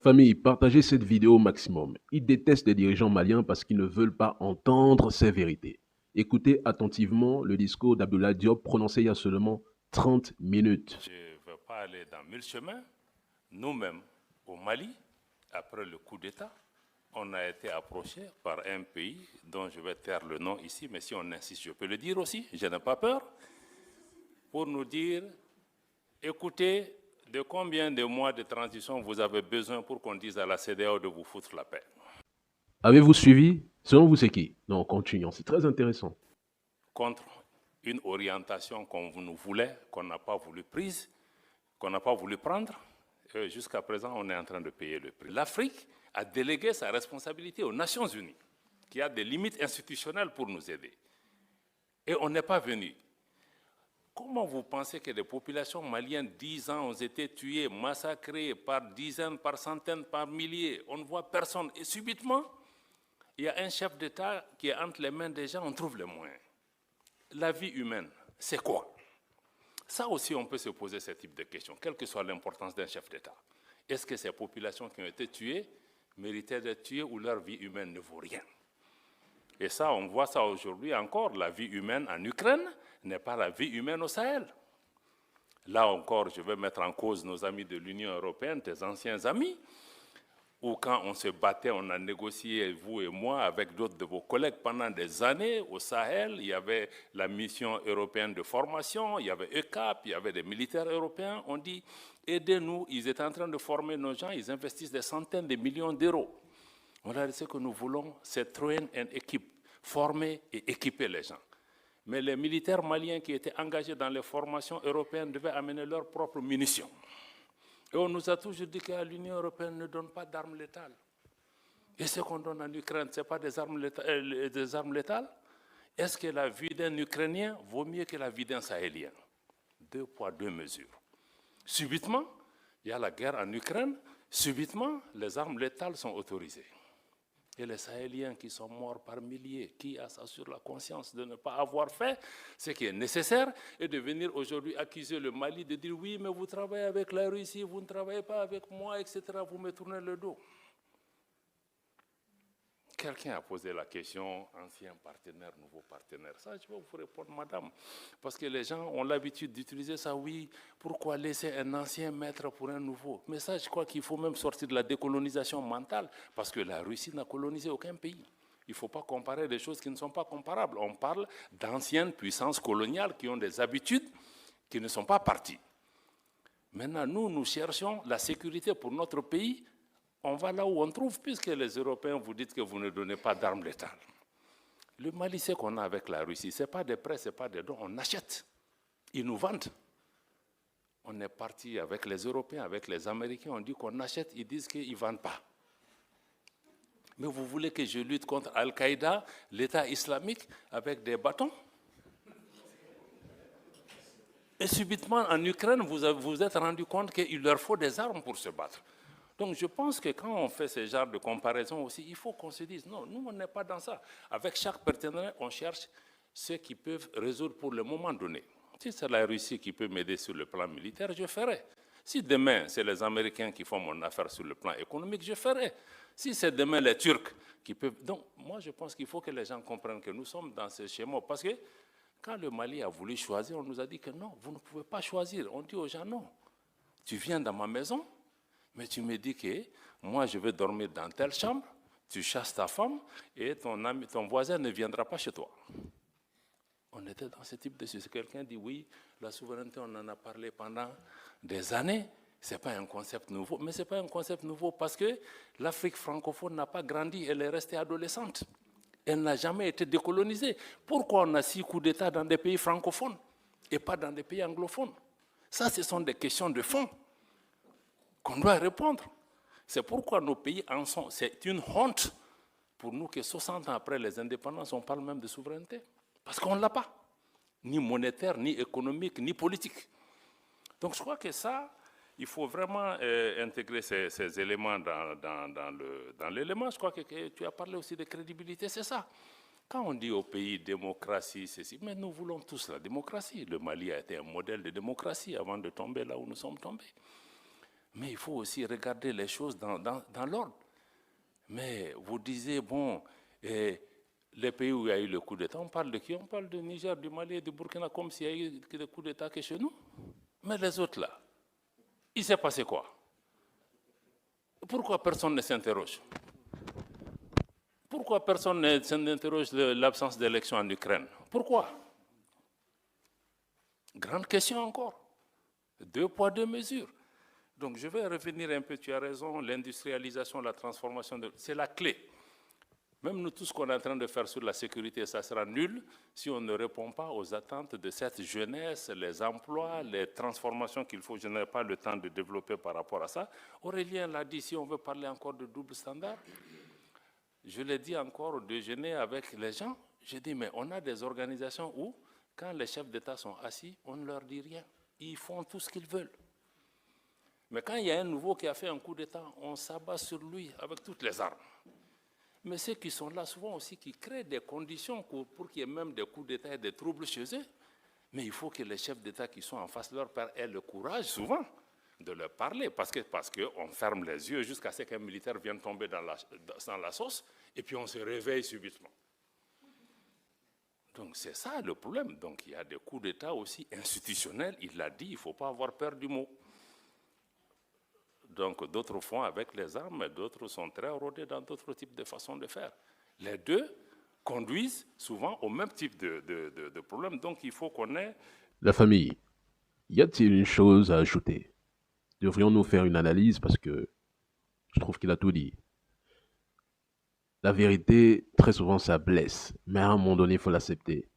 Famille, partagez cette vidéo au maximum. Ils détestent les dirigeants maliens parce qu'ils ne veulent pas entendre ces vérités. Écoutez attentivement le discours d'Abdoulaye Diop prononcé il y a seulement 30 minutes. Je ne veux pas aller dans mille chemins. Nous-mêmes, au Mali, après le coup d'État, on a été approché par un pays dont je vais taire le nom ici, mais si on insiste, je peux le dire aussi, je n'ai pas peur, pour nous dire, écoutez, de combien de mois de transition vous avez besoin pour qu'on dise à la CEDEAO de vous foutre la paix? Avez-vous suivi? Selon vous, c'est qui? Non, continuons, c'est très intéressant. Contre une orientation qu'on nous voulait, qu'on n'a pas voulu prise, qu'on n'a pas voulu prendre, jusqu'à présent, on est en train de payer le prix. L'Afrique a délégué sa responsabilité aux Nations Unies, qui a des limites institutionnelles pour nous aider. Et on n'est pas venu. Comment vous pensez que les populations maliennes, 10 ans, ont été tuées, massacrées par dizaines, par centaines, par milliers? On ne voit personne. Et subitement, il y a un chef d'État qui est entre les mains des gens, on trouve les moyens. La vie humaine, c'est quoi? Ça aussi, on peut se poser ce type de questions, quelle que soit l'importance d'un chef d'État. Est-ce que ces populations qui ont été tuées méritaient d'être tuées ou leur vie humaine ne vaut rien? Et ça, on voit ça aujourd'hui encore. La vie humaine en Ukraine n'est pas la vie humaine au Sahel. Là encore, je vais mettre en cause nos amis de l'Union européenne, tes anciens amis, où quand on se battait, on a négocié, vous et moi, avec d'autres de vos collègues pendant des années au Sahel. Il y avait la mission européenne de formation, il y avait ECAP, il y avait des militaires européens. On dit, aidez-nous, ils étaient en train de former nos gens, ils investissent des centaines de millions d'euros. Voilà ce que nous voulons, c'est train and équipe, former et équiper les gens. Mais les militaires maliens qui étaient engagés dans les formations européennes devaient amener leurs propres munitions. Et on nous a toujours dit que l'Union européenne ne donne pas d'armes létales. Et ce qu'on donne en Ukraine, ce n'est pas des armes létales? Est-ce que la vie d'un Ukrainien vaut mieux que la vie d'un Sahélien? 2 poids, 2 mesures. Subitement, il y a la guerre en Ukraine, subitement, les armes létales sont autorisées. Et les Sahéliens qui sont morts par milliers, qui a ça sur la conscience de ne pas avoir fait ce qui est nécessaire et de venir aujourd'hui accuser le Mali de dire oui, mais vous travaillez avec la Russie, vous ne travaillez pas avec moi, etc. Vous me tournez le dos. Quelqu'un a posé la question, ancien partenaire, nouveau partenaire. Ça, je vais vous répondre, madame. Parce que les gens ont l'habitude d'utiliser ça, oui, pourquoi laisser un ancien maître pour un nouveau? Mais ça, je crois qu'il faut même sortir de la décolonisation mentale, parce que la Russie n'a colonisé aucun pays. Il ne faut pas comparer des choses qui ne sont pas comparables. On parle d'anciennes puissances coloniales qui ont des habitudes qui ne sont pas parties. Maintenant, nous cherchons la sécurité pour notre pays. On va là où on trouve, puisque les Européens vous dites que vous ne donnez pas d'armes létales. Le Mali, c'est qu'on a avec la Russie, ce n'est pas des prêts, ce n'est pas des dons, on achète. Ils nous vendent. On est parti avec les Européens, avec les Américains, on dit qu'on achète, ils disent qu'ils ne vendent pas. Mais vous voulez que je lutte contre Al-Qaïda, l'État islamique, avec des bâtons? Et subitement, en Ukraine, vous vous êtes rendu compte qu'il leur faut des armes pour se battre. Donc je pense que quand on fait ce genre de comparaison aussi, il faut qu'on se dise, non, nous on n'est pas dans ça. Avec chaque partenaire, on cherche ceux qui peuvent résoudre pour le moment donné. Si c'est la Russie qui peut m'aider sur le plan militaire, je ferai. Si demain, c'est les Américains qui font mon affaire sur le plan économique, je ferai. Si c'est demain les Turcs qui peuvent... Donc moi je pense qu'il faut que les gens comprennent que nous sommes dans ce schéma. Parce que quand le Mali a voulu choisir, on nous a dit que non, vous ne pouvez pas choisir. On dit aux gens, non, tu viens dans ma maison, mais tu me dis que moi, je vais dormir dans telle chambre, tu chasses ta femme et ton voisin ne viendra pas chez toi. On était dans ce type de situation. Quelqu'un dit oui, la souveraineté, on en a parlé pendant des années. Ce n'est pas un concept nouveau. Mais ce n'est pas un concept nouveau parce que l'Afrique francophone n'a pas grandi, elle est restée adolescente. Elle n'a jamais été décolonisée. Pourquoi on a 6 coups d'État dans des pays francophones et pas dans des pays anglophones? Ça, ce sont des questions de fond qu'on doit répondre. C'est pourquoi nos pays en sont. C'est une honte pour nous que 60 ans après les indépendances, on parle même de souveraineté. Parce qu'on ne l'a pas. Ni monétaire, ni économique, ni politique. Donc je crois que ça, il faut vraiment intégrer ces éléments dans l'élément. Je crois que tu as parlé aussi de crédibilité, c'est ça. Quand on dit au pays démocratie, ceci, mais nous voulons tous la démocratie. Le Mali a été un modèle de démocratie avant de tomber là où nous sommes tombés. Mais il faut aussi regarder les choses dans l'ordre. Mais vous disiez, bon, les pays où il y a eu le coup d'État, on parle de qui? On parle du Niger, du Mali et du Burkina comme s'il y a eu des coups d'État que chez nous. Mais les autres là, il s'est passé quoi? Pourquoi personne ne s'interroge? Pourquoi personne ne s'interroge de l'absence d'élection en Ukraine? Pourquoi? Grande question encore. 2 poids, 2 mesures. Donc je vais revenir un peu, tu as raison, l'industrialisation, la transformation, c'est la clé. Même nous, tout ce qu'on est en train de faire sur la sécurité, ça sera nul si on ne répond pas aux attentes de cette jeunesse, les emplois, les transformations qu'il faut. Je n'ai pas le temps de développer par rapport à ça. Aurélien l'a dit, si on veut parler encore de double standard, je l'ai dit encore au déjeuner avec les gens, j'ai dit, mais on a des organisations où, quand les chefs d'État sont assis, on ne leur dit rien. Ils font tout ce qu'ils veulent. Mais quand il y a un nouveau qui a fait un coup d'État, on s'abat sur lui avec toutes les armes. Mais ceux qui sont là souvent aussi, qui créent des conditions pour qu'il y ait même des coups d'État et des troubles chez eux. Mais il faut que les chefs d'État qui sont en face de leur père aient le courage, souvent, de leur parler. Parce qu'on ferme les yeux jusqu'à ce qu'un militaire vienne tomber dans la sauce, et puis on se réveille subitement. Donc c'est ça le problème. Donc il y a des coups d'État aussi institutionnels. Il l'a dit, il ne faut pas avoir peur du mot. Donc d'autres font avec les armes, mais d'autres sont très rodés dans d'autres types de façons de faire. Les deux conduisent souvent au même type de problème. Donc il faut qu'on ait... La famille, y a-t-il une chose à ajouter? Devrions-nous faire une analyse parce que je trouve qu'il a tout dit. La vérité, très souvent, ça blesse, mais à un moment donné, il faut l'accepter.